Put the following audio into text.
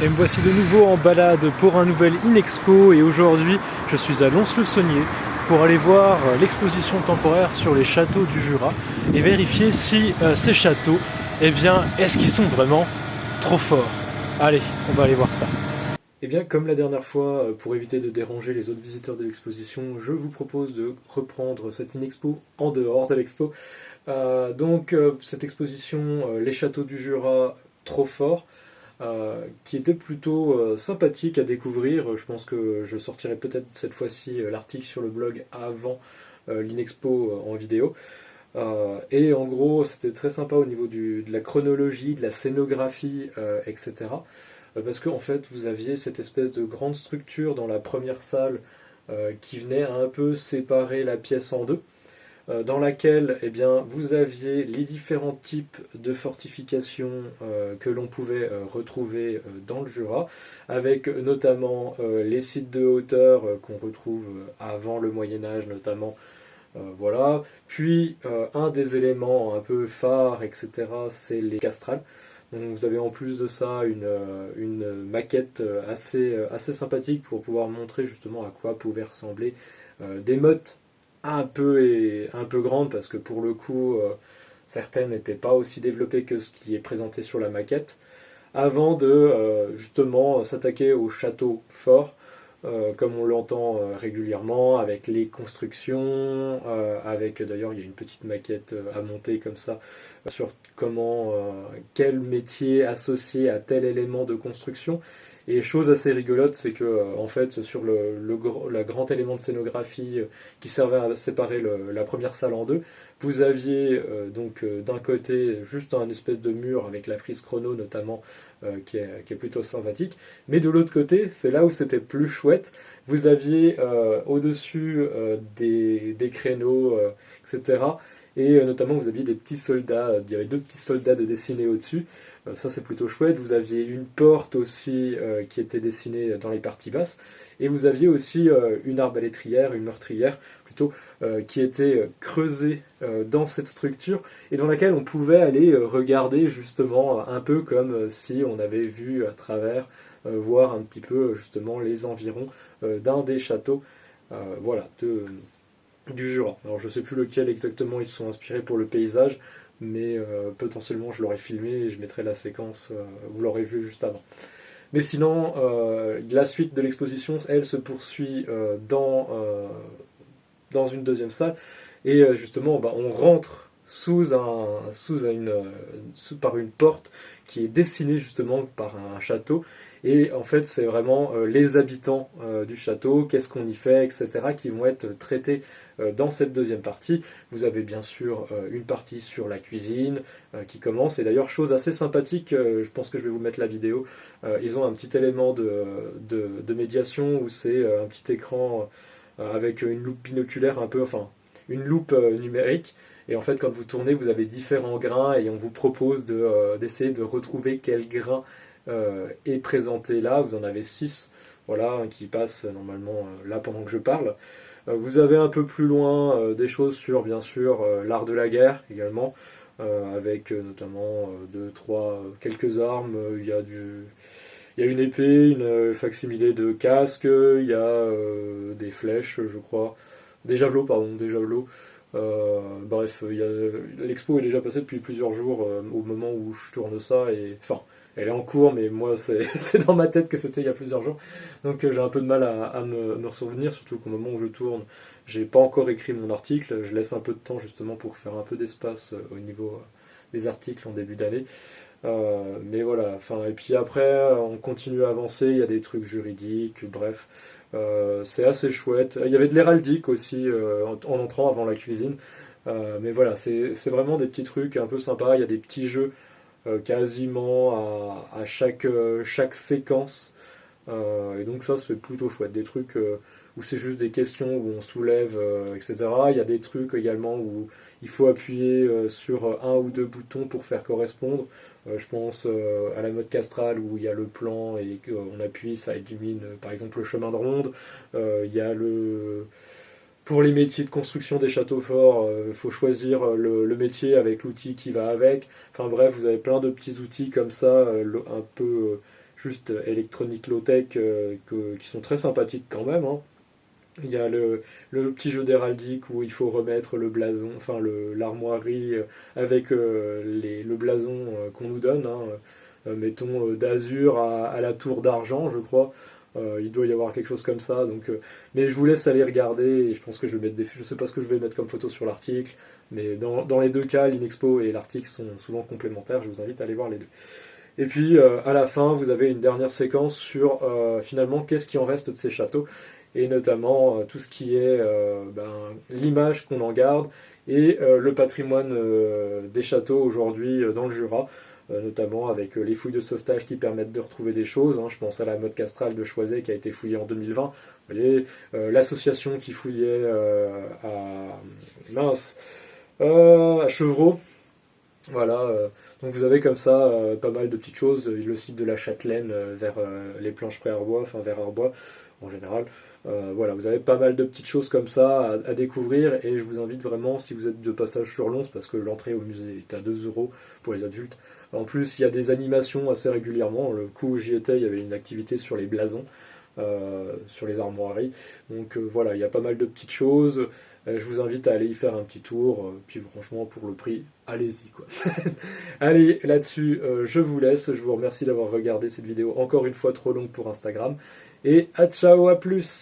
Et me voici de nouveau en balade pour un nouvel INEXPO et aujourd'hui je suis à Lons-le-Saunier pour aller voir l'exposition temporaire sur les châteaux du Jura et vérifier si ces châteaux, eh bien, est-ce qu'ils sont vraiment trop forts? Allez, on va aller voir ça. Et bien, comme la dernière fois, pour éviter de déranger les autres visiteurs de l'exposition, je vous propose de reprendre cette INEXPO en dehors de l'expo. Cette exposition, les châteaux du Jura, trop forts, qui était plutôt sympathique à découvrir. Je pense que je sortirai peut-être cette fois-ci l'article sur le blog avant l'INEXPO en vidéo. Et en gros, c'était très sympa au niveau de la chronologie, de la scénographie, etc. Parce qu'en fait, vous aviez cette espèce de grande structure dans la première salle qui venait à un peu séparer la pièce en deux, dans laquelle eh bien, vous aviez les différents types de fortifications que l'on pouvait retrouver dans le Jura, avec notamment les sites de hauteur qu'on retrouve avant le Moyen-Âge notamment. Voilà. Puis un des éléments un peu phares, etc., c'est les castrales. Donc vous avez en plus de ça une maquette assez sympathique pour pouvoir montrer justement à quoi pouvaient ressembler des mottes un peu grandes, parce que pour le coup, certaines n'étaient pas aussi développées que ce qui est présenté sur la maquette, avant de justement s'attaquer au château fort, comme on l'entend régulièrement, avec les constructions, avec d'ailleurs il y a une petite maquette à monter comme ça, sur comment, quel métier associé à tel élément de construction. Et chose assez rigolote, c'est que en fait sur la grand élément de scénographie qui servait à séparer la première salle en deux, vous aviez d'un côté juste un espèce de mur avec la frise chrono notamment, qui est plutôt sympathique, mais de l'autre côté, c'est là où c'était plus chouette, vous aviez au-dessus des créneaux, etc. Et notamment vous aviez des petits soldats, il y avait deux petits soldats de dessinés au-dessus. Ça c'est plutôt chouette. Vous aviez une porte aussi qui était dessinée dans les parties basses, et vous aviez aussi une arbalétrière, une meurtrière plutôt, qui était creusée dans cette structure et dans laquelle on pouvait aller regarder justement un peu comme si on avait vu à travers, voir un petit peu justement les environs d'un des châteaux, voilà, du Jura. Alors je ne sais plus lequel exactement ils se sont inspirés pour le paysage, mais potentiellement je l'aurais filmé et je mettrai la séquence, vous l'aurez vu juste avant. Mais sinon, la suite de l'exposition, elle se poursuit dans une deuxième salle, et justement on rentre par une porte qui est dessinée justement par un château, et en fait c'est vraiment les habitants du château, qu'est-ce qu'on y fait, etc., qui vont être traités dans cette deuxième partie. Vous avez bien sûr une partie sur la cuisine qui commence, et d'ailleurs chose assez sympathique, je pense que je vais vous mettre la vidéo, ils ont un petit élément de médiation où c'est un petit écran avec une loupe binoculaire un peu, enfin une loupe numérique, et en fait quand vous tournez vous avez différents grains et on vous propose d'essayer de retrouver quel grain est présenté là. Vous en avez 6, voilà, qui passent normalement là pendant que je parle. Vous avez un peu plus loin des choses sur, bien sûr, l'art de la guerre également, avec notamment quelques armes. Il y a une épée, une facsimilé de casque, il y a des flèches, je crois, des javelots, pardon, des javelots. Bref, l'expo est déjà passée depuis plusieurs jours au moment où je tourne ça, et enfin, elle est en cours, mais moi c'est dans ma tête que c'était il y a plusieurs jours, donc j'ai un peu de mal à me souvenir, surtout qu'au moment où je tourne, j'ai pas encore écrit mon article, je laisse un peu de temps justement pour faire un peu d'espace au niveau des articles en début d'année. Mais voilà, enfin, et puis après on continue à avancer, il y a des trucs juridiques, bref. C'est assez chouette. Il y avait de l'héraldique aussi en entrant avant la cuisine. Mais voilà, c'est vraiment des petits trucs un peu sympas. Il y a des petits jeux quasiment à chaque séquence. Et donc ça c'est plutôt chouette. Des trucs où c'est juste des questions où on soulève, etc. Il y a des trucs également où il faut appuyer sur un ou deux boutons pour faire correspondre. Je pense à la mode castrale où il y a le plan et qu'on appuie, ça illumine par exemple le chemin de ronde. Il y a pour les métiers de construction des châteaux forts, il faut choisir le métier avec l'outil qui va avec. Enfin bref, vous avez plein de petits outils comme ça, un peu juste électronique low-tech qui sont très sympathiques quand même, hein. Il y a le petit jeu d'héraldique où il faut remettre le blason, enfin l'armoirie avec le blason qu'on nous donne, hein. Mettons d'azur à la tour d'argent, je crois. Il doit y avoir quelque chose comme ça. Donc, mais je vous laisse aller regarder et je pense que je vais mettre je sais pas ce que je vais mettre comme photo sur l'article, mais dans les deux cas, l'Inexpo et l'article sont souvent complémentaires. Je vous invite à aller voir les deux. Et puis à la fin, vous avez une dernière séquence sur finalement qu'est-ce qui en reste de ces châteaux, et notamment tout ce qui est l'image qu'on en garde et le patrimoine des châteaux aujourd'hui dans le Jura, notamment avec les fouilles de sauvetage qui permettent de retrouver des choses, hein. Je pense à la motte castrale de Choiset qui a été fouillée en 2020. Vous voyez, l'association qui fouillait à Chevreau. Voilà, donc vous avez comme ça pas mal de petites choses, le site de la Châtelaine vers les planches pré-Arbois, enfin vers Arbois en général. Voilà, vous avez pas mal de petites choses comme ça à découvrir et je vous invite vraiment, si vous êtes de passage sur Lons, parce que l'entrée au musée est à 2 € pour les adultes. En plus, il y a des animations assez régulièrement. Le coup où j'y étais, il y avait une activité sur les blasons, sur les armoiries. Donc voilà, il y a pas mal de petites choses. Je vous invite à aller y faire un petit tour. Puis franchement, pour le prix, allez-y, quoi. Allez, là-dessus, je vous laisse. Je vous remercie d'avoir regardé cette vidéo encore une fois trop longue pour Instagram. Et à ciao, à plus!